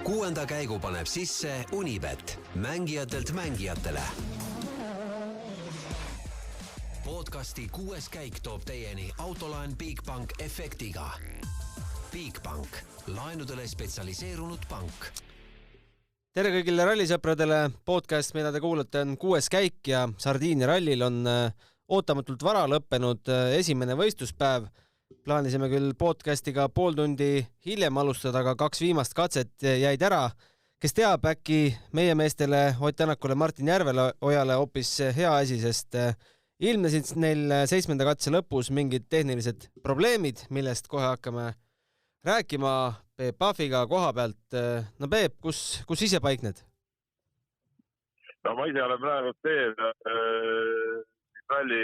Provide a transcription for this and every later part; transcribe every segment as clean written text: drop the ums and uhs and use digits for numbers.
6. käigu paneb sisse Unibet, mängijatelt mängijatele. Podcasti 6. käik toob teieni autolaen Bigbank efektiga. Bigbank, laenudele spetsialiseerunud pank. Tere kõigile rallisõpradele, podcast, mida te kuulate, on 6. käik ja Sardiinia rallil on ootamatult vara lõppenud esimene võistluspäev. Plaanisime küll podcastiga pool tundi hiljem alustada, aga 2 viimast katset jäid ära. Kes teab, äkki meie meestele Ott Tänakule, Martin Järveojale hoopis hea asi, sest ilmnesid neil 7. katse lõpus mingid tehnilised probleemid, millest kohe hakkame rääkima Peep Pahviga koha pealt. No Peep, kus ise paikned? No ma ise olen praegu teel ralli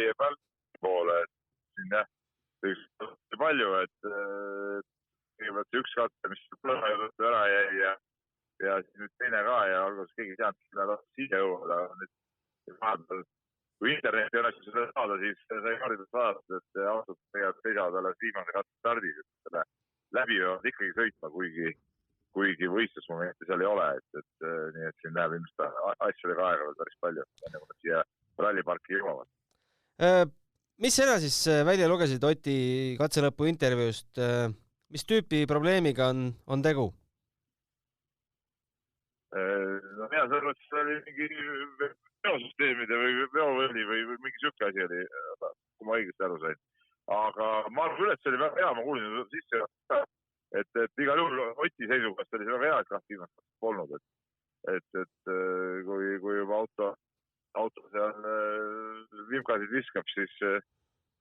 poole, et siin jah, palju, et kõigepealt see üks katse, mis plõhajõudu ära jäi ja nüüd teine ka ja alguses keegi teadnud, mida siia jõuda. Kui interneti õnneks seda saada, siis sai haridus vaadata, et autod tegelikult seisavad alles viimase katse stardis, et selle läbi võivad ikkagi sõitma, kuigi võistlusmomenti seal ei ole, et nii et siin läheb ilmselt asjadega aega veel päris palju, enne kui nad siia ralliparki jõuavad. Mis sina siis välja lugesid Oti katselõpu intervjuust? Mis tüüpi probleemiga on tegu? No mina selles mõttes oli mingi veosüsteemide või veovõli või mingi sükke asi oli, kui ma õigesti aru sain. Aga ma arvan, üles oli väga hea, ma kuulsin sisse, et igal juhul Oti seisukohast oli see väga hea, et kahti viimast polnud. Et kui juba auto seal vimkasid viskab, siis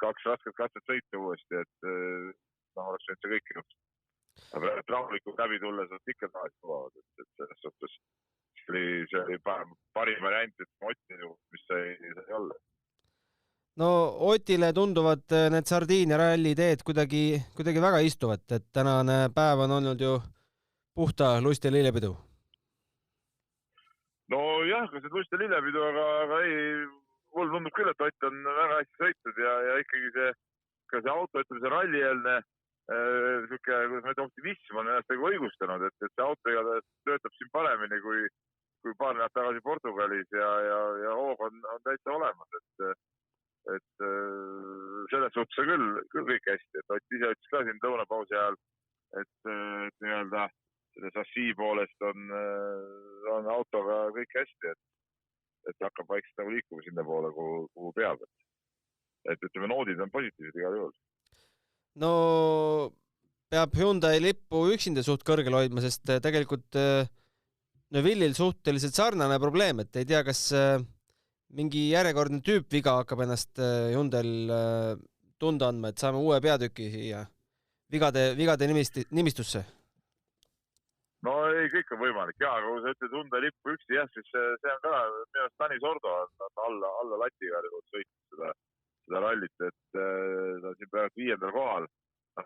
2 rasket katset sõita uuesti, et oleks võinud see kõik juht. Aga rahulikult läbi tulles on ikka taas kuvavad, et selles suhtes see oli parim variant, et Oti juht, mis sai olla. No Otile tunduvad need Sardiinia ralli teed kuidagi väga istuvat, et tänane päev on olnud ju puhta lust ja lillepidu. No jah, kas see lust ja lillepidu, aga ei, mul tundub küll, et Ott on väga hästi sõitnud ja ikkagi see auto, ütleme see rallieelne optimism on ennast õigustanud, et see auto töötab siin paremini kui paar nädalt tagasi Portugalis ja hoog on täitsa olemas, et selles suhtes küll kõik hästi, et Ott ise ütles ka siin lõunapausi ajal, et nii-öelda selle Sassi poolest on autoga kõik hästi, et hakkab vaikselt nagu liikuma sinna poole, kuhu peab. Et ütleme, noodid on positiivsed igal juhul. No peab Hyundai lippu üksinda suht kõrgel hoidma, sest tegelikult Neville'il suhteliselt sarnane probleem, et ei tea, kas mingi järjekordne tüüpviga hakkab ennast Hyundai'l tunda andma, et saame uue peatüki siia vigade nimistusse. No ei, kõik on võimalik. Jaa, aga kui sa ütled Hyundai lippu üksi, jah, siis see on ka, minu Tanis Ordo on alla latiga sõitnud seda rallit, et ta on siin praegu 5. kohal.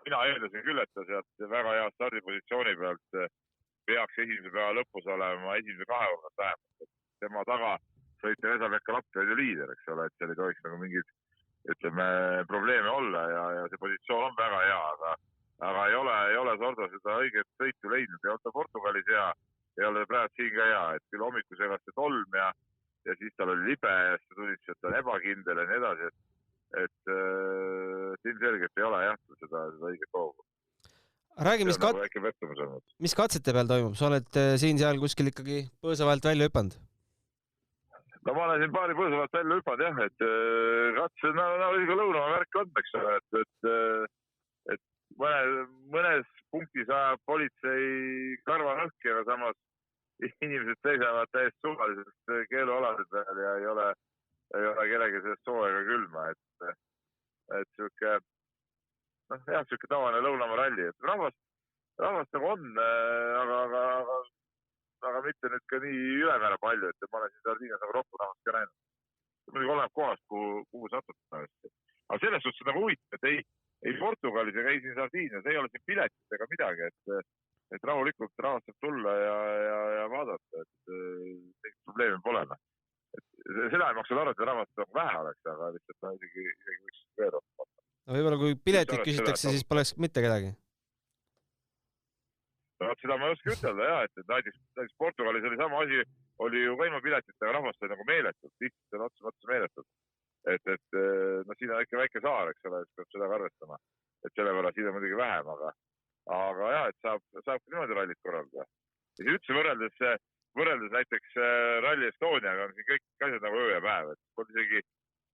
Mina eeldasin küll, et ta sealt väga hea stardipositsiooni pealt peaks esimese päeva lõpus olema esimese 2 korda vähemalt. Tema taga sõitja Esa-Pekka Lappi on ju liider, eks ole, et seal ei tohiks nagu mingid, ütleme, probleeme olla ja see positsioon on väga hea, aga ei ole Sordo seda õiget sõitu leidnud ja on ta Portugalis hea, ei ole praegu siin ka hea, et küll hommiku segast see tolm ja siis tal oli libe ja siis ta tulid, et ta on ebakindel ja nii edasi, et ilmselgelt ei ole jah seda õiget hoogu. Räägi, mis katsete peal toimub? Sa oled siin-seal kuskil ikkagi põõsavalt välja hüpanud? No ma olen siin paari põõsavalt välja hüpanud jah, et katse, oli ka lõunama värk on, eks ole, et mõnes punktis ajab politsei karvanõhki, aga samas inimesed seisavad täiesti suvaliselt keelualased peal ja ei ole kellegi sellest sooega külma, et siuke tavaline lõunamaa ralli, et rahvast nagu on, aga mitte nüüd ka nii ülemäära palju, et ma olen siin Sardiinias nagu rohkem rahvast ka näinud. Muidugi oleneb kohast, kuhu satub. Aga selles suhtes nagu huvitav, et ei Portugalis ega ei siin Sardiinias ei ole siin piletit ega midagi, et rahulikult rahvast saab tulla ja vaadata, et probleemi pole. Seda ei maksa arvata, et rahvast vähe oleks, aga lihtsalt isegi võiks veel rohkem. No võib-olla kui piletit küsitakse, siis poleks mitte kedagi. No, seda ma ei oska ütelda jah, et näiteks Portugalis oli sama asi, oli ju käimapiletitega rahvast nagu meeletult, lihtsalt otsa meeletult. Et no siin on ikka väike saar, eks ole, peab seda arvestama. Et selle võrra siin on muidugi vähem, aga jah, et saab niimoodi rallit korraldada. Ja siis üldse võrreldes näiteks Rally Estoniaga on siin kõik asjad nagu öö ja päev, et pole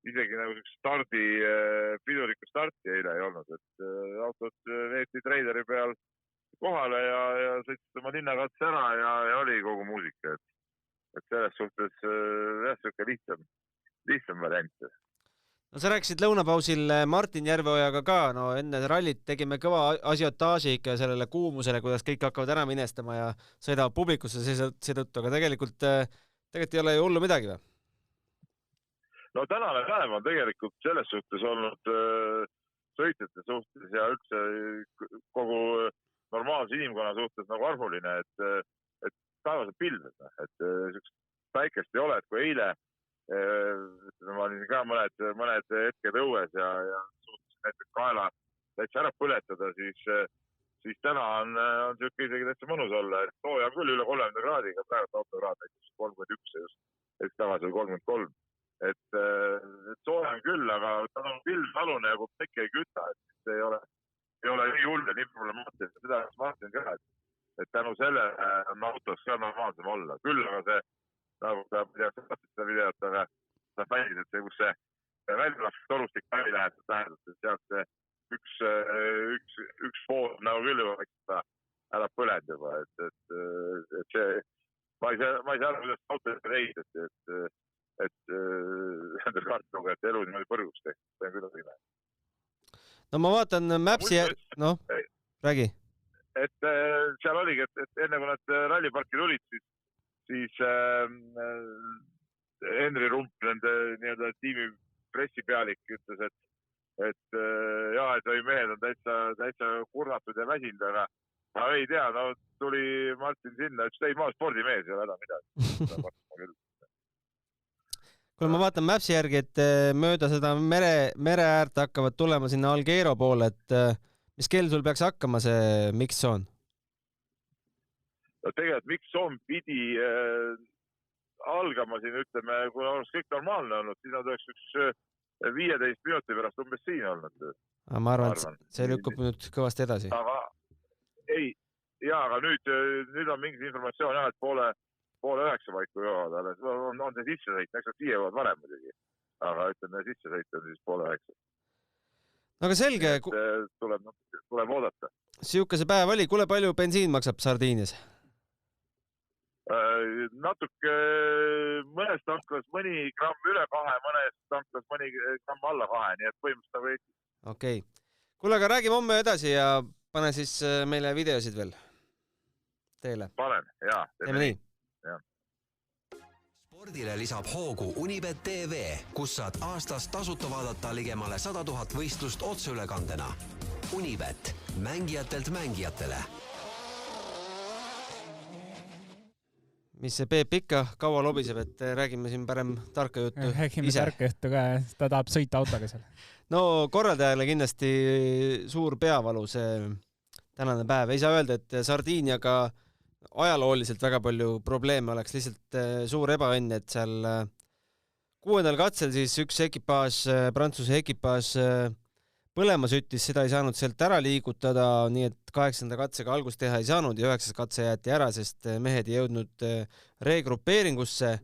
isegi nagu piduriku starti eile ei olnud, et autod veeti treideri peal kohale ja sõitsid oma linnakatse ära ja oli kogu muusika, et selles suhtes jah, siuke lihtsam variant. No sa rääkisid lõunapausil Martin Järveojaga ka, no enne rallit tegime kõva asiotaaži ikka sellele kuumusele, kuidas kõik hakkavad ära minestama ja sõidavad publikusse seetõttu, aga tegelikult ei ole ju hullu midagi või? No tänane päev on tegelikult selles suhtes olnud sõitjate suhtes ja üldse kogu normaalse inimkonna suhtes nagu arvuline, et taevased pilved, et päikest ei ole, et kui eile ma olin ka mõned hetked õues ja suhtes näiteks kaela täitsa ära põletada, siis täna on siuke isegi täitsa mõnus olla, et sooja on küll üle 30 kraadiga, praegu autokraad näiteks 31 just, et tagasi 33. Et sooja on küll, aga ta on pilvtalune ja kui päike ei küta, et ei ole nii hull ja nii problemaatiline. Seda ma mõtlen ka, et tänu selle on autos ka normaalsem olla. Küll aga see, nagu ta seda videot, aga sa fännid, et see, kus see väljalaskust torustik päevi läheb, et sealt see üks pool nagu küll juba ära põlend juba. Et see, ma ei saa aru, kuidas autod reid, et nendel kartuga, et elu niimoodi põrguks tehtud. See on küll õige. No ma vaatan Mapsi räägi. Et seal oligi, et enne kui nad ralliparki tulid, siis Henri Rump, nende nii-öelda tiimi pressipealik ütles, et oi mehed on täitsa kurnatud ja väsinud, aga ma ei tea, no tuli Martin sinna, ütles, ei, ma olen spordimees ja häda midagi. Kui ma vaatan Mapsi järgi, et mööda seda mere äärt hakkavad tulema sinna Alghero poole, et mis kell sul peaks hakkama see mix-zone? No tegelikult mix-zone pidi algama siin, ütleme, kui oleks kõik normaalne olnud, siis nad oleks üks 15 minuti pärast umbes siin olnud. Ma arvan, et see lükkub nüüd kõvasti edasi. Aga nüüd on mingis informatsioon, et poole 9 paiku jõuavad, on see sissesõit, eks nad siia jõuavad varem muidugi, aga ütleme, sissesõit on siis poole 9. Aga selge. Tuleb oodata. Siuke see päev oli, kuule palju bensiin maksab Sardiinias? Natuke mõnes tanklas mõni gramm üle 2, mõnes tanklas mõni gramm alla 2, nii et põhimõtteliselt nagu Eestis. Okei. Kuule, aga räägime homme edasi ja pane siis meile videosid veel teile. Panen, jaa. Teeme nii. Spordile lisab hoogu Unibet TV, kus saad aastas tasuta vaadata ligemale 100 000 võistlust otseülekandena. Unibet, mängijatelt mängijatele. Mis see Peep ikka kaua lobiseb, et räägime siin parem tarka juttu räägime ise. Tarka juttu ka, ta tahab sõita autoga seal. No korraldajale kindlasti suur peavalu see tänane päev. Ei saa öelda, et Sardiiniaga ajalooliselt väga palju probleeme oleks, lihtsalt suur ebaõnn, et seal 6. katsel siis üks ekipaaž, Prantsuse ekipaaž põlema süttis, seda ei saanud sealt ära liigutada, nii et 8. katsega algust teha ei saanud ja 9. katse jäeti ära, sest mehed ei jõudnud regrupeeringusse,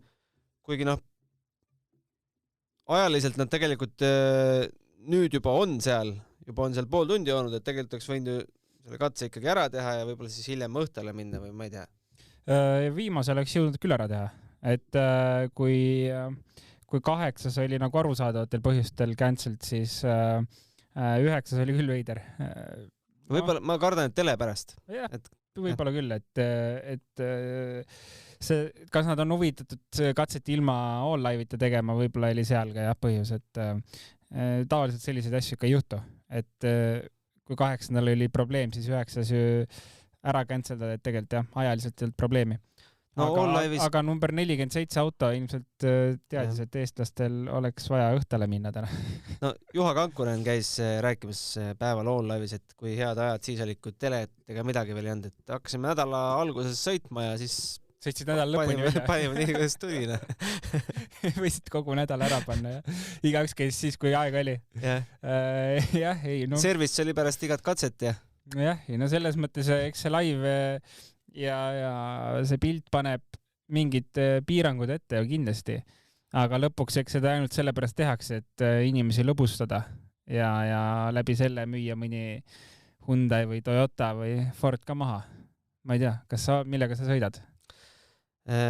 kuigi ajaliselt nad tegelikult nüüd juba on seal pool tundi olnud, et tegelikult oleks võinud ju selle katse ikkagi ära teha ja võib-olla siis hiljem õhtale minna või ma ei tea. Viimase oleks jõudnud küll ära teha, et kui 8. oli nagu arusaadavatel põhjustel cancelled, siis 9. oli küll veider. Võib-olla ma kardan, et tele pärast. Võib-olla küll, et see, kas nad on huvitatud katset ilma all live'ita tegema, võib-olla oli seal ka põhjus, et tavaliselt selliseid asju ikka ei juhtu, et kui 8. oli probleem, siis 9. ju ära canceldada, et tegelikult ajaliselt ei olnud probleemi. No, aga number 47 auto ilmselt teadis, et eestlastel oleks vaja õhtale minna täna. No Juha Kankunen käis rääkimas päeval All Live'is, et kui head ajad siis olid, kui telet ega midagi veel ei olnud, et hakkasime nädala alguses sõitma ja siis sõitsid nädala lõpuni välja. Panime nii, kuidas tuli. Võisid kogu nädal ära panna ja igaüks käis siis, kui aeg oli. Jah, service oli pärast igat katset ja? Jah, no selles mõttes, eks see live ja see pilt paneb mingid piirangud ette ju kindlasti, aga lõpuks eks seda ainult sellepärast tehakse, et inimesi lõbustada ja läbi selle müüa mõni Hyundai või Toyota või Ford ka maha. Ma ei tea, millega sa sõidad?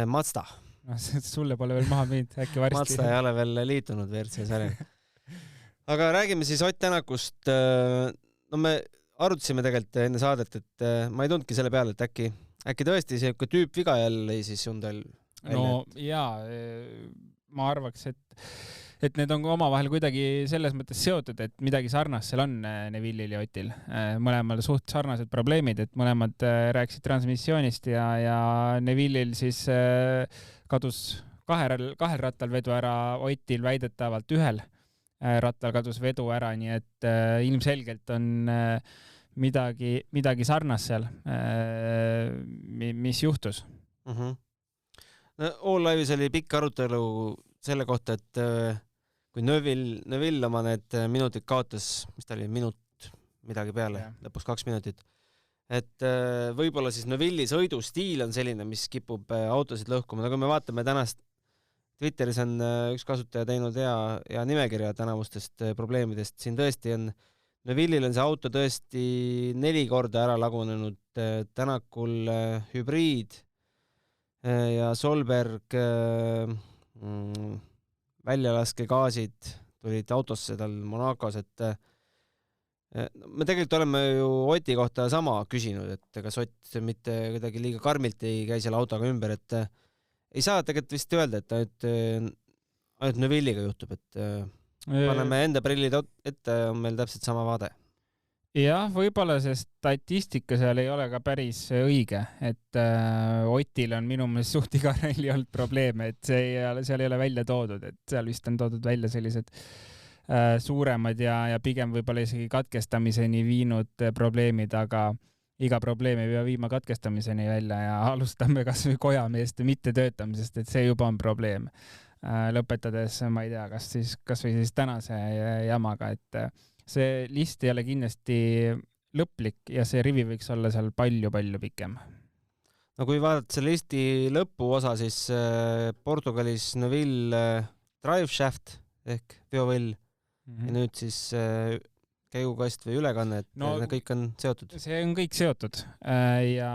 Mazda. No, sulle pole veel maha müünud, äkki varsti. Mazda ei ole veel liitunud WRC sarjaga. Aga räägime siis Ott Tänakust. No me arutasime tegelikult enne saadet, et ma ei tundki selle peale, et äkki tõesti see tüüp viga jälle siis Hyundai'l välja? No jaa, ma arvaks, et need on omavahel kuidagi selles mõttes seotud, et midagi sarnast seal on Neville'il ja Otil. Mõlemal suht sarnased probleemid, et mõlemad rääkisid transmissioonist ja Neville'il siis kadus kahel rattal vedu ära, Otil väidetavalt ühel rattal kadus vedu ära, nii et ilmselgelt on midagi sarnast seal, mis juhtus. No, All Live'is oli pikk arutelu selle kohta, et kui Neville oma need minutid kaotas, mis ta oli, minut midagi peale, lõpuks 2 minutit, et võib-olla siis Neville'i sõidustiil on selline, mis kipub autosid lõhkuma. Kui me vaatame tänast Twitteris on üks kasutaja teinud hea nimekirja tänavustest probleemidest. Siin tõesti on Neville'il on see auto tõesti 4 korda ära lagunenud, Tänakul hübriid ja Solberg väljalaskeegaasid tulid autosse tal Monacos, et me tegelikult oleme ju Oti kohta sama küsinud, et kas Ott mitte kuidagi liiga karmilt ei käi selle autoga ümber, et ei saa tegelikult vist öelda, et ainult Neville'iga juhtub, et paneme enda prillid ette, on meil täpselt sama vaade. Jah, võib-olla see statistika seal ei ole ka päris õige, et Otil on minu meelest suht iga ralli olnud probleeme, et seal ei ole välja toodud, et seal vist on toodud välja sellised suuremad ja pigem võib-olla isegi katkestamiseni viinud probleemid, aga iga probleem ei pea viima katkestamiseni välja ja alustame kas või kojameeste mitte töötamisest, et see juba on probleem. Lõpetades, ma ei tea, kas või siis tänase jamaga, et see list ei ole kindlasti lõplik ja see rivi võiks olla seal palju-palju pikem. No kui vaadata selle listi lõpuosa, siis Portugalis Neville driveshaft ehk veovill ja nüüd siis käigukast või ülekanne, et need kõik on seotud. See on kõik seotud ja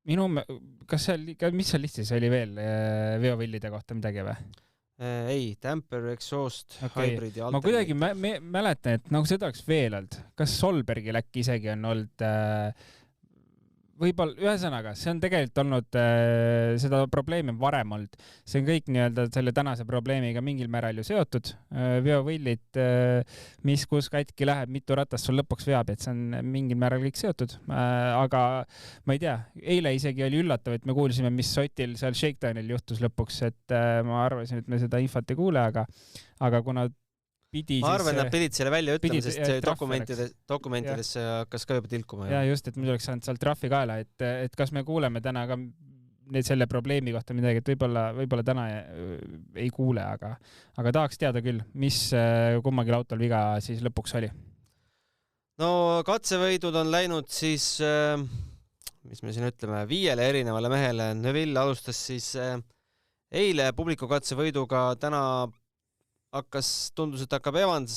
mis seal listis oli veel veovillide kohta midagi või? Ei, damper, exhaust, hybrid ja ma kuidagi mäletan, et nagu seda oleks veel olnud. Kas Solbergil äkki isegi on olnud võib-olla, ühesõnaga, see on tegelikult olnud seda probleemi varem olnud. See on kõik nii-öelda selle tänase probleemiga mingil määral ju seotud. Veovillid, kus katki läheb, mitu ratast sul lõpuks veab, et see on mingil määral kõik seotud. Aga ma ei tea, eile isegi oli üllatav, et me kuulsime, mis Otil seal Shakedownil juhtus lõpuks, et ma arvasin, et me seda infot ei kuule, aga kuna ma arvan, et nad pidid selle välja ütlema, sest dokumentides hakkas ka juba tilkuma. Ja just, et muidu oleks saanud seal trahvi kaela, et kas me kuuleme täna ka selle probleemi kohta midagi, et võib-olla täna ei kuule, aga tahaks teada küll, mis kummagil autol viga siis lõpuks oli. No katsevõidud on läinud siis, mis me siin ütleme, 5 erinevale mehele. Neville alustas siis eile publiku katsevõiduga, täna tundus, et hakkab Evans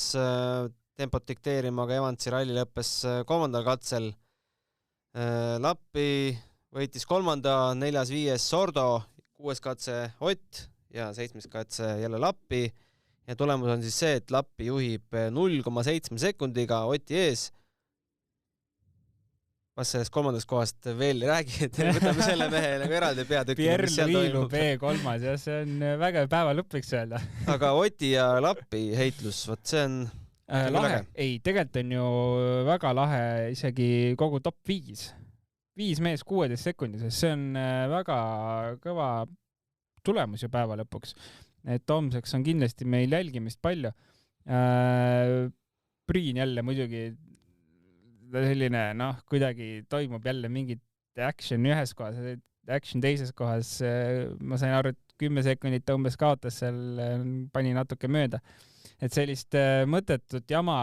tempot dikteerima, aga Evansi ralli lõppes 3. katsel. Lappi võitis 3., 4., 5. Sordo, 6. katse Ott ja 7. katse jälle Lappi. Ja tulemus on siis see, et Lappi juhib 0,7 sekundiga Oti ees. Vas sellest 3. kohast veel ei räägi, et võtame selle mehe nagu eraldi peatükki. Pierre Viilu B3, ja see on väga päeva lõpp, võiks öelda. Aga Oti ja Lappi heitlus, võt see on lahe. Ei, tegelikult on ju väga lahe isegi kogu top 5. 5 mees 16 sekundises, see on väga kõva tulemus ju päeva lõpuks. Et homseks on kindlasti meil jälgimist palju. Priin jälle muidugi selline, kuidagi toimub jälle mingit action ühes kohas, action teises kohas. Ma sain aru, et 10 sekundit umbes kaotas seal, pani natuke mööda. Et sellist mõttetut jama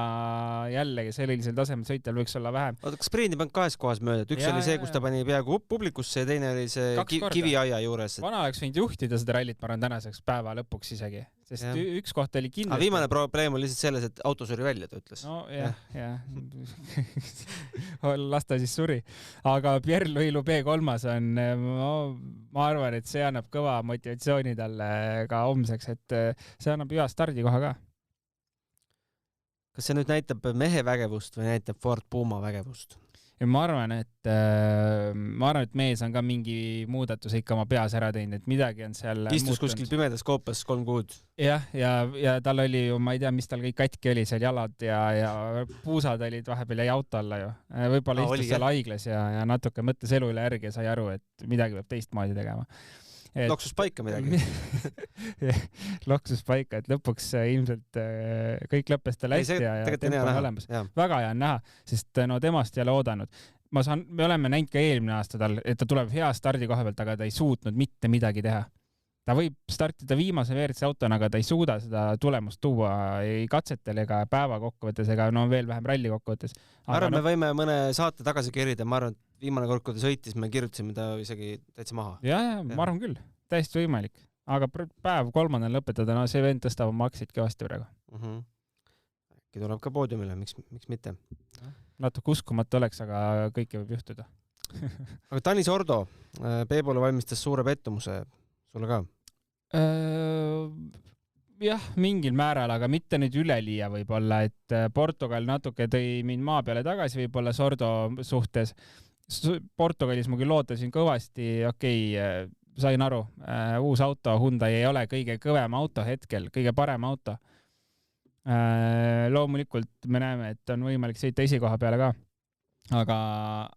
jällegi sellisel tasemel sõitel võiks olla vähem. Oota, kas Priin ei pannud 2 kohas mööda? Üks oli see, kus ta pani peaaegu publikusse ja teine oli see kiviaia juures. Vana oleks võinud juhtida seda rallit, ma arvan, tänaseks päeva lõpuks isegi. Sest üks koht oli kindlasti. Aga viimane probleem oli lihtsalt selles, et auto suri välja, ta ütles. No jah. Lasta siis suri. Aga Pierre-Louis B3 on, ma arvan, et see annab kõva motivatsiooni talle ka homseks, et see annab hea stardikoha ka. Kas see nüüd näitab mehe vägevust või näitab Ford Puma vägevust? Ja ma arvan, et mees on ka mingi muudatus ikka oma peas ära teinud, et midagi on seal Istus kuskil pimedas koopas 3 kuud. Ja tal oli ju, ma ei tea, mis tal kõik katki oli, seal jalad ja puusad olid vahepeal jäi auto alla ju. Võib-olla istus seal haiglas ja natuke mõtles elu üle järgi ja sai aru, et midagi peab teistmoodi tegema. Loksus paika midagi. Loksus paika, et lõpuks ilmselt kõik lõppes tal hästi ja tempo on olemas. Väga hea on näha, sest temast ei ole oodanud. Me oleme näinud ka eelmine aasta tal, et ta tuleb hea stardi koha pealt, aga ta ei suutnud mitte midagi teha. Ta võib startida viimase WRC autona, aga ta ei suuda seda tulemust tuua ei katsetel ega päeva kokkuvõttes ega veel vähem ralli kokkuvõttes. Ma arvan, me võime mõne saate tagasi kerida, ma arvan, et viimane kord, kui ta sõitis, me kirjutasime ta isegi täitsa maha. Ja, ma arvan küll, täiesti võimalik. Aga päev 3. lõpetada, see vend tõstab oma aksid kõvasti praegu. Äkki tuleb ka poodiumile, miks mitte? Natuke uskumatu oleks, aga kõike võib juhtuda. Aga Tanis Ordo, Peebole valmistas suure pettumuse sulle ka? Jah, mingil määral, aga mitte nüüd üleliia võib-olla, et Portugal natuke tõi mind maa peale tagasi võib-olla Sordo suhtes. Portugalis ma küll lootasin kõvasti, sain aru, uus auto Hyundai ei ole kõige kõvem auto hetkel, kõige parem auto. Loomulikult me näeme, et on võimalik sõita esikoha peale ka,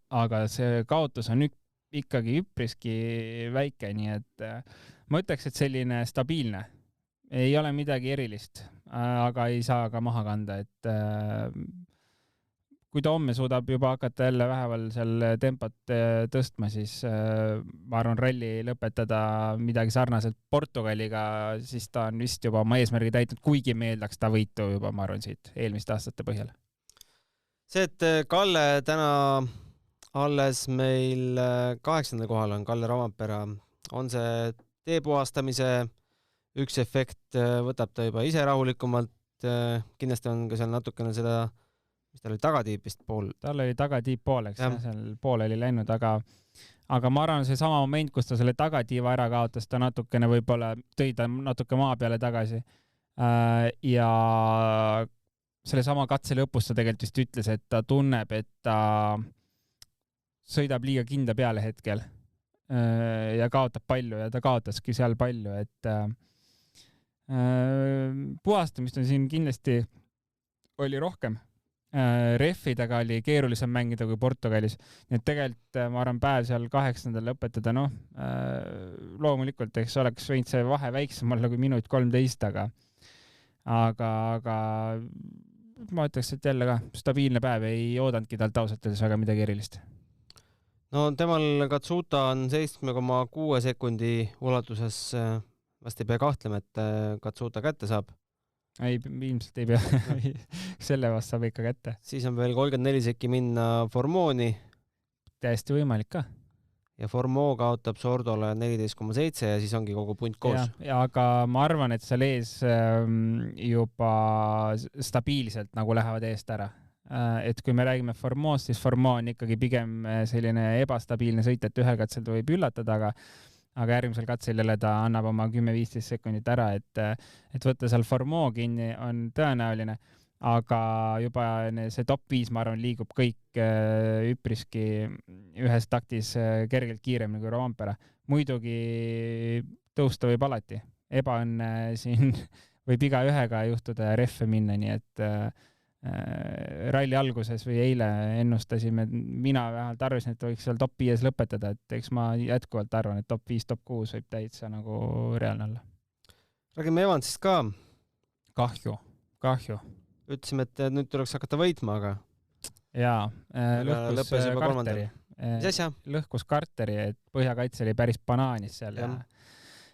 aga see kaotus on ikkagi üpriski väike, nii et ma ütleks, et selline stabiilne. Ei ole midagi erilist, aga ei saa ka maha kanda, et kui ta homme suudab juba hakata jälle väheval seal tempot tõstma, siis ma arvan ralli lõpetada midagi sarnaselt Portugaliga, siis ta on vist juba oma eesmärgi täitnud, kuigi meeldaks ta võitu juba, ma arvan, siit eelmiste aastate põhjal. See, et Kalle täna alles meil 8. kohal on, Kalle Rovampera, on see teepuhastamise üks efekt, võtab ta juba ise rahulikumalt, kindlasti on ka seal natukene seda, mis tal oli tagatiipist pool. Tal oli tagatiip pool, eks seal pool oli läinud, aga ma arvan, see sama moment, kus ta selle tagatiiva ära kaotas, ta natukene võib-olla tõi ta natuke maa peale tagasi ja selle sama katse lõpus ta tegelikult vist ütles, et ta tunneb, et ta sõidab liiga kinda peale hetkel ja kaotab palju ja ta kaotaski seal palju, et puhastamist on siin kindlasti oli rohkem. Refidega oli keerulisem mängida kui Portugalis. Nii et tegelikult ma arvan päev seal 8. lõpetada, loomulikult eks oleks võinud see vahe väiksem olla kui minut 13, aga ma ütleks, et jälle ka stabiilne päev, ei oodanudki talt ausalt öeldes väga midagi erilist. No temal Katsuta on 7,6 sekundi ulatuses, vast ei pea kahtlema, et Katsuta kätte saab. Ei, ilmselt ei pea. Selle vast saab ikka kätte. Siis on veel 34 sekki minna Formoni. Täiesti võimalik ka. Ja Formo kaotab Sordole 14,7 ja siis ongi kogu punt koos. Ja, aga ma arvan, et seal ees juba stabiilselt nagu lähevad eest ära. Et kui me räägime Formost, siis Formo on ikkagi pigem selline ebastabiilne sõit, et ühel katsel ta võib üllatada, aga järgmisel katsel jälle ta annab oma 10-15 sekundit ära, et võtta seal Formo kinni on tõenäoline, aga juba see top 5, ma arvan, liigub kõik üpriski ühes taktis kergelt kiiremini kui Rovampere. Muidugi tõusta võib alati. Ebaõnne siin võib iga ühega juhtuda ja reffe minna, nii et ralli alguses või eile ennustasime, mina vähemalt arvasin, et võiks seal top 5 lõpetada, et eks ma jätkuvalt arvan, et top 5, top 6 võib täitsa nagu reaalne olla. Räägime Evansist ka. Kahju. Ütlesime, et nüüd tuleks hakata võitma, aga jaa, lõhkus Carteri. Lõhkus Carteri, et põhjakaitse oli päris banaanis seal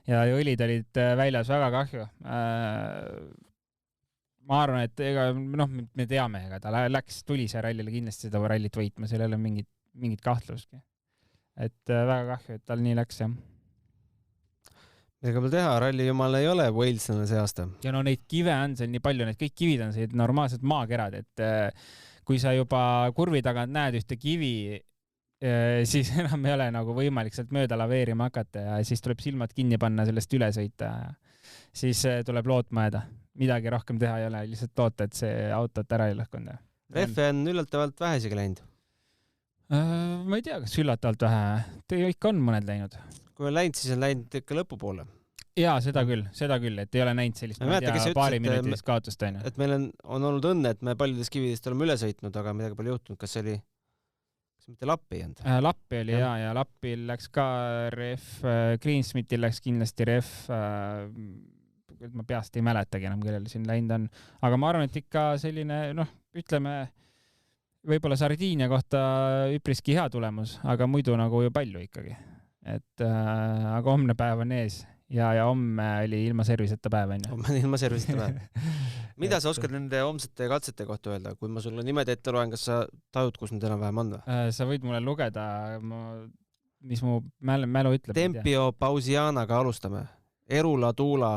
ja õlid olid väljas, väga kahju. Ma arvan, et me teame, ega ta tuli see rallile kindlasti seda rallit võitma, seal ei ole mingit kahtlustki. Et väga kahju, et tal nii läks, jah. Ega meil teha, ralli jumal ei ole Wales'na see aasta. Ja neid kive on seal nii palju, need kõik kivid on sellised normaalsed maakerad, et kui sa juba kurvi tagant näed ühte kivi, siis enam ei ole nagu võimalik sealt mööda laveerima hakata ja siis tuleb silmad kinni panna, sellest üle sõita ja siis tuleb lootma jääda. Midagi rohkem teha ei ole, lihtsalt loota, et see autot ära ei lõhkunud. Reffe on üllatavalt vähe isegi läinud. Ma ei tea, kas üllatavalt vähe. Ikka on mõned läinud. Kui on läinud, siis on läinud ikka lõpupoole. Jaa, seda küll, et ei ole näinud sellist paari minutilist kaotust. Et meil on olnud õnne, et me paljudest kividest oleme üle sõitnud, aga midagi pole juhtunud. Kas oli mitte Lappi ei olnud? Lappi oli ja Lappil läks ka ref, Greensmithil läks kindlasti ref, ma peast ei mäletagi enam, kellel siin läinud on. Aga ma arvan, et ikka selline, ütleme, võib-olla Sardiinia kohta üpriski hea tulemus, aga muidu nagu ju palju ikkagi. Aga homne päev on ees ja homme oli ilma serviseta päev. Homme on ilma serviseta päev. Mida sa oskad nende homsete katsete kohta öelda? Kui ma sulle nimed ette loen, kas sa tajud, kus need enam-vähem on? Sa võid mulle lugeda, mis mu mälu ütleb. Tempio Pausianaga alustame. Erula Tuula.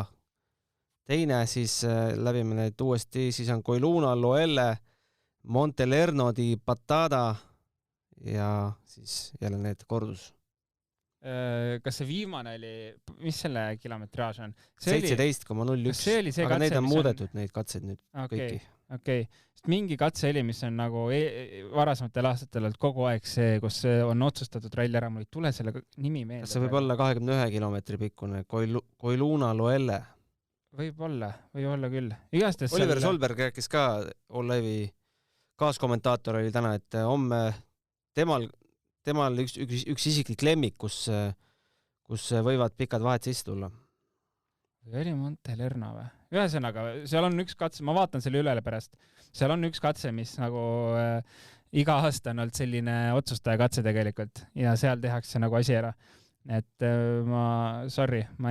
Teine siis läbime neid uuesti, siis on Koiluna Loelle, Montelerno di Patada ja siis jälle need kordus. Kas see viimane oli, mis selle kilometraaž on? 17,01, aga neid on muudetud, neid katseid nüüd kõiki. Okei. Mingi katse oli, mis on nagu varasematel aastatel kogu aeg see, kus on otsustatud ralli ära, mul ei tule selle nimi meelde. Kas see võib olla 21 kilomeetri pikkune Koiluna Loelle? Võib olla küll. Oliver Solberg rääkis ka, All Live'i kaaskommentaator oli täna, et homme temal üks isiklik lemmik, kus võivad pikad vahed sisse tulla. Või oli Montelerno või? Ühesõnaga, seal on üks katse, ma vaatan selle üle pärast, seal on üks katse, mis nagu iga aasta on olnud selline otsustaja katse tegelikult ja seal tehakse nagu asi ära. Et ma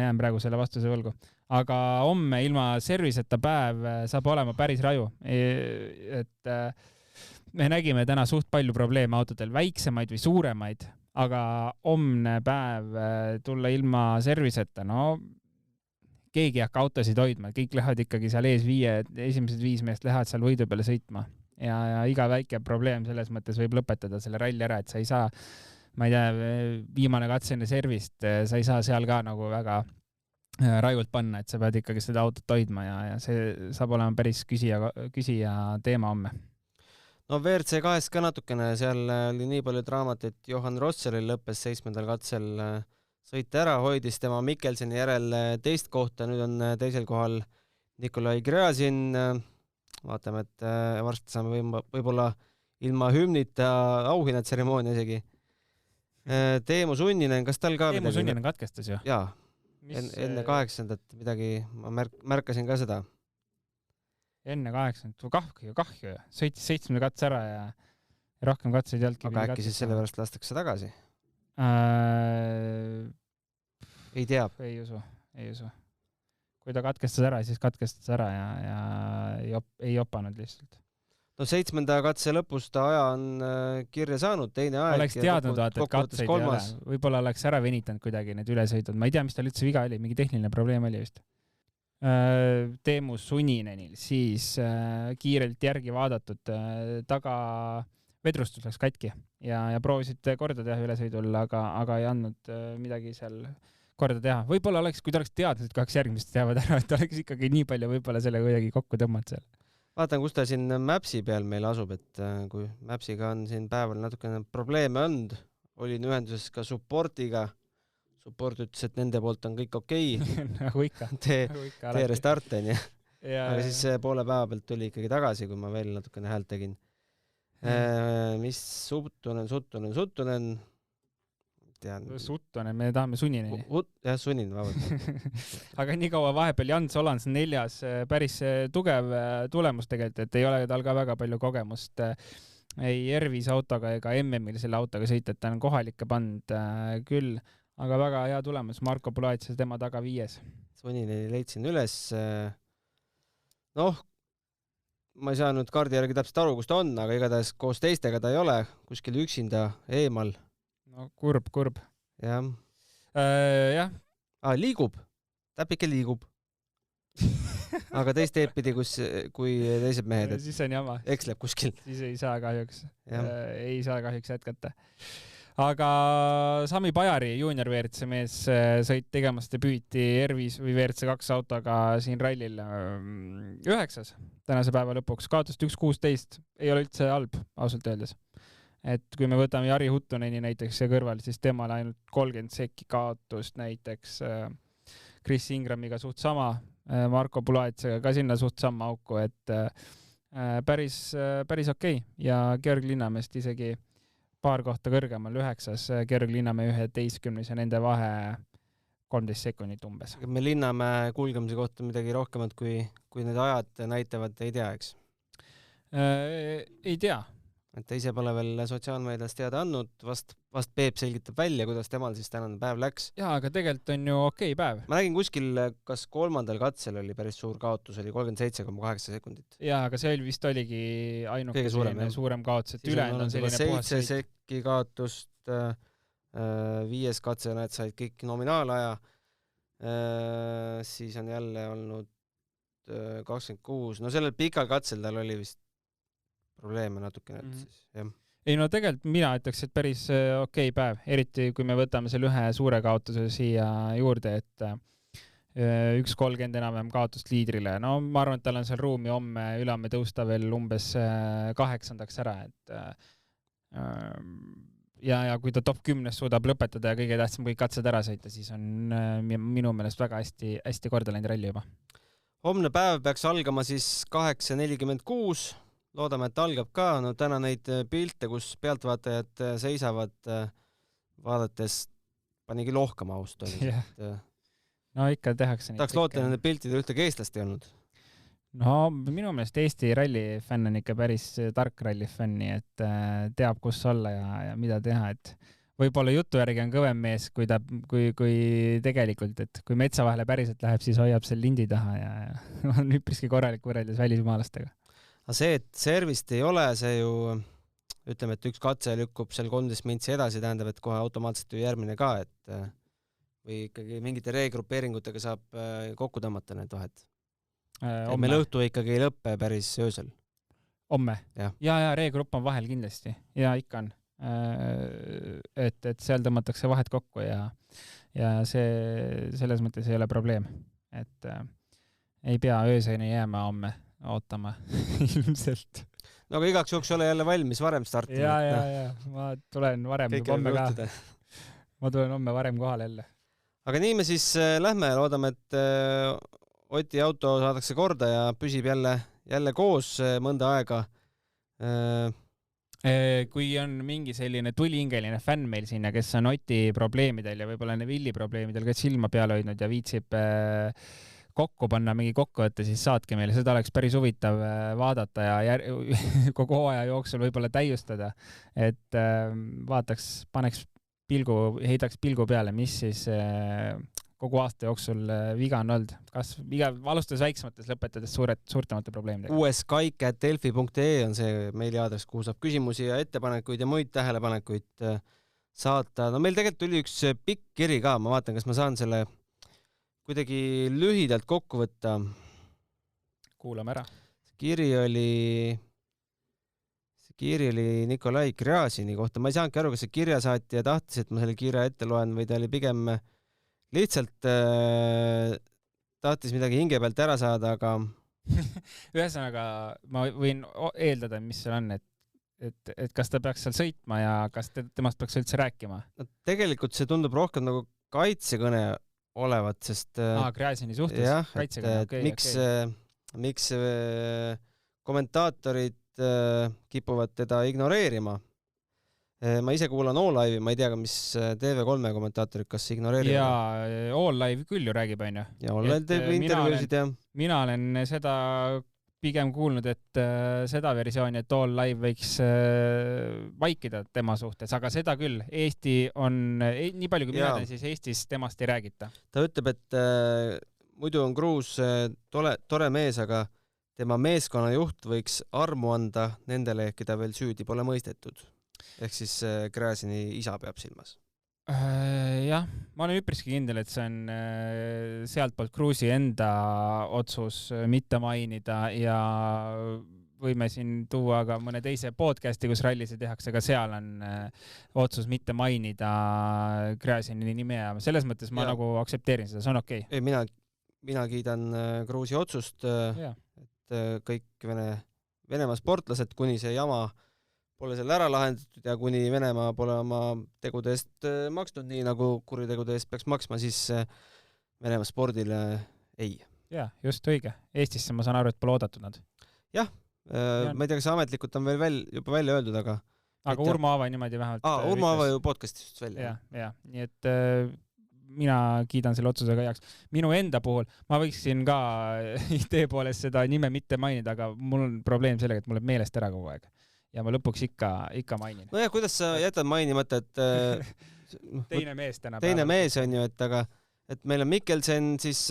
jään praegu selle vastuse võlgu. Aga homme ilma serviseta päev saab olema päris raju. Me nägime täna suht palju probleeme autodel, väiksemaid või suuremaid, aga homne päev tulla ilma serviseta, keegi ei hakka autosid hoidma, kõik lähevad ikkagi seal esimesed 5 meest lähevad seal võidu peale sõitma ja iga väike probleem selles mõttes võib lõpetada selle ralli ära, et sa ei saa, ma ei tea, viimane katse enne servist, sa ei saa seal ka nagu väga rajult panna, et sa pead ikkagi seda autot hoidma ja see saab olema päris küsija teema homme. No WRC2 ka natukene, seal oli nii palju draamat, et Johan Rosseril lõppes 7. katsel sõita ära, hoidis tema Mikkelseni järel teist kohta, nüüd on teisel kohal Nikolai Gräzin. Vaatame, et varsti saame võib-olla ilma hümnita auhinnatseremoonia isegi. Teemu Sunninen, kas tal ka Teemu Sunninen katkestas ju? Jaa, enne 8. midagi, ma märkasin ka seda. Enne 8. kahju. Sõitis 7. katse ära ja rohkem katseid jälgi. Aga äkki siis selle pärast lastakse tagasi? Ei tea. Ei usu. Kui ta katkestas ära, siis katkestas ära ja ei opanud lihtsalt. No 7. katse lõpus ta aja on kirja saanud, teine aeg. Oleks teadnud, et katseid ei ole. Võib-olla oleks ära venitanud kuidagi need ülesõidud. Ma ei tea, mis tal üldse viga oli, mingi tehniline probleem oli vist. Teemu Suninenil, siis kiirelt järgi vaadatud, taga vedrustus läks katki ja proovisid korda teha ülesõidul, aga ei andnud midagi seal korda teha. Võib-olla oleks, kui ta oleks teadnud, et 2 järgmist teavad ära, et oleks ikkagi nii palju võib-olla selle kuidagi kokku tõmmanud seal. Vaatan, kus ta siin Mapsi peal meil asub, et kui Mapsiga on siin päeval natukene probleeme olnud, olin ühenduses ka supportiga. Support ütles, et nende poolt on kõik okei. Nagu ikka. Tee restart on ja aga siis poole päeva pealt tuli ikkagi tagasi, kui ma veel natukene häält tegin. Mis Suttunen. Tean. Suttunen, me tahame Sunineni. Jah, Sunin, vabalt. Aga nii kaua vahepeal Jans Olans 4. päris tugev tulemus tegelikult, et ei ole tal ka väga palju kogemust ei Ervis autoga ega MM-il selle autoga sõita, et ta on kohalikke pand küll, aga väga hea tulemus. Marko Pulaitses tema taga 5. Sunineni leidsin üles. Ma ei saa nüüd kaardi järgi täpselt aru, kus ta on, aga igatahes koos teistega ta ei ole, kuskil üksinda eemal. No kurb. Jah. Jah. Liigub. Täpike liigub. Aga teist teed pidi, kui teised mehed. Siis on jama. Eksleb kuskil. Siis ei saa kahjuks jätkata. Aga Sami Pajari juunior WRC mees sõit tegemas debüüti Ervis või WRC 2 autoga siin rallil 9. tänase päeva lõpuks. Kaotust 1.16. Ei ole üldse halb, ausalt öeldes. Et kui me võtame Jari Huttuneni näiteks ja kõrval, siis temal ainult 30 sekki kaotust näiteks Chris Ingramiga suht sama, Marko Pulaitsega ka sinna suht sama auku, et päris okei. Ja Georg Linnamäest isegi paar kohta kõrgemal 9. Georg Linnamäe 11. ja nende vahe 13 sekundit umbes. Me Linnamäe kulgemise kohta midagi rohkemat, kui need ajad näitavad, ei tea, eks? Ei tea. Et ta ise pole veel sotsiaalmeedias teada andnud, vast Peep selgitab välja, kuidas temal siis tänane päev läks. Jaa, aga tegelikult on ju okei päev. Ma nägin kuskil, kas 3. katsel oli päris suur kaotus, oli 37,8 sekundit. Jaa, aga see vist oligi ainuke suurem kaotus, et ülejäänud on selline puhas 7 sekki kaotust, 5. katse näed said kõik nominaalaja, siis on jälle olnud 26, no sellel pikal katsel tal oli vist probleeme natukene, siis jah. Ei no tegelikult mina ütleks, et päris okei päev, eriti kui me võtame selle ühe suure kaotuse siia juurde, et 1.30 enam kaotust liidrile. No ma arvan, et tal on seal ruumi homme ülehomme tõusta veel umbes 8. ära, et ja kui ta top 10 suudab lõpetada ja kõige tähtsam kõik katsed ära sõita, siis on minu meelest väga hästi korda läinud ralli juba. Homne päev peaks algama siis 8.46. Loodame, et algab ka. No täna neid pilte, kus pealtvaatajad seisavad vaadates panigi lohkama aust oli. Yeah. No ikka tehakse. Tahaks loota, nende piltide ühtegi eestlast ei olnud. No minu meelest Eesti rallifänn on ikka päris tark rallifänni, et teab, kus olla ja mida teha, et võib-olla jutu järgi on kõvem mees, kui tegelikult, et kui metsa vahele päriselt läheb, siis hoiab seal lindi taha ja on üpriski korralik võrreldes välismaalastega. Aga see, et servist ei ole, see ju, ütleme, et üks katse lükkub seal 13 mintsi edasi, tähendab, et kohe automaatselt ju järgmine ka, et või ikkagi mingite regrupeeringutega saab kokku tõmmata need vahed. Meil õhtu ikkagi ei lõppe päris öösel. Homme? Ja regrupp on vahel kindlasti. Ja ikka on. Et seal tõmmatakse vahed kokku ja see selles mõttes ei ole probleem. Et ei pea ööseni jääma homme ootama ilmselt. No aga igaks juhuks ole jälle valmis varem startima. Ja. Ma tulen varem homme ka. Ma tulen homme varem kohale jälle. Aga nii me siis lähme ja loodame, et Oti auto saadakse korda ja püsib jälle koos mõnda aega. Kui on mingi selline tulihingeline fänn meil sinna, kes on Oti probleemidel ja võib-olla Villi probleemidel ka silma peal hoidnud ja viitsib kokku panna mingi kokkuvõtte, siis saatke meile. Seda oleks päris huvitav vaadata ja kogu hooaja jooksul võib-olla täiustada, et heidaks pilgu peale, mis siis kogu aasta jooksul viga on olnud. Kas alustades väiksemates, lõpetades suurtemate probleemidega? uskaik@delfi.ee on see meiliaadress, kuhu saab küsimusi ja ettepanekuid ja muid tähelepanekuid saata. No meil tegelikult tuli üks pikk kiri ka, ma vaatan, kas ma saan selle kuidagi lühidalt kokku võtta. Kuulame ära. See kiri oli Nikolai Krjasini kohta. Ma ei saanudki aru, kas see kirjasaatja tahtis, et ma selle kirja ette loen või ta oli pigem lihtsalt tahtis midagi hinge pealt ära saada, aga ühesõnaga ma võin eeldada, mis seal on, et kas ta peaks seal sõitma ja kas temast peaks üldse rääkima? No, tegelikult see tundub rohkem nagu kaitsekõne olevat, sest Krjasini suhtes jah, kaitsekõne, miks miks kommentaatorid kipuvad teda ignoreerima. Ma ise kuulan All-Live'i, ma ei tea, mis TV3 kommentaatorid, kas ignoreerivad? Jaa, All-Live küll ju räägib, on ju. Ja All-Live teeb intervjuusid, jah. Mina olen seda pigem kuulnud, et seda versiooni, et All-Live võiks vaikida tema suhtes, aga seda küll. Eesti on, nii palju kui mina tean, siis Eestis temast ei räägita. Ta ütleb, et muidu on Kruus tore mees, aga tema meeskonnajuht võiks armu anda nendele, keda veel süüdi pole mõistetud. Ehk siis Gräzini isa peab silmas. Jah, ma olen üpriski kindel, et see on sealtpoolt Kruusi enda otsus mitte mainida ja võime siin tuua ka mõne teise podcasti, kus rallisi tehakse, aga seal on otsus mitte mainida Gräzini nime ja selles mõttes ma nagu aktsepteerin seda, see on okei. Mina kiidan Kruusi otsust, et kõik Venemaa sportlased, kuni see jama pole seal ära lahendatud ja kuni Venemaa pole oma tegude eest maksnud nii, nagu kuritegude eest peaks maksma, siis Venemaa spordile ei. Jah, just õige. Eestisse ma saan aru, et pole oodatud nad. Jah, ma ei tea, kas ametlikult on veel juba välja öeldud, aga Urmo Aava niimoodi vähemalt. Urmo Aava ju podcastist välja. Jah, nii et mina kiidan selle otsusega heaks. Minu enda puhul, ma võiksin ka idee poolest seda nime mitte mainida, aga mul on probleem sellega, et mul on meelest ära kogu aeg. Ja ma lõpuks ikka mainin. No ja kuidas sa jätad mainimata, et teine mees täna teine mees on ju, et meil on Mikkelsen siis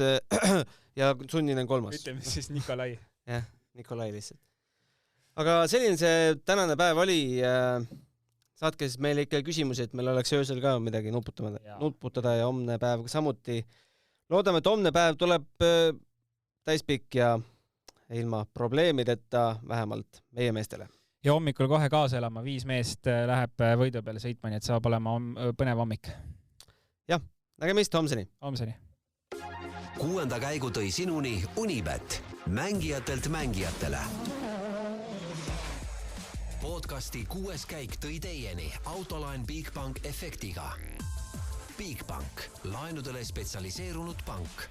ja sunninen kolmas. Ütleme siis Nikolai. Jah, Nikolai lihtsalt. Aga selline see tänane päev oli. Saatke siis meile ikka küsimusi, et meil oleks öösel ka midagi nuputada ja homne päev samuti. Loodame, et homne päev tuleb täispikk ja ilma probleemideta vähemalt meie meestele. Ja hommikul kohe kaasa elama, 5 meest läheb võidu peale sõitma, nii et saab olema põnev hommik. Jah, nägemist homseni. Homseni. 6. käigu tõi sinuni Unibet, mängijatelt mängijatele. Podcasti 6. käik tõi teieni Autoline Bigbank efektiga. Bigbank, laenudele spetsialiseerunud pank.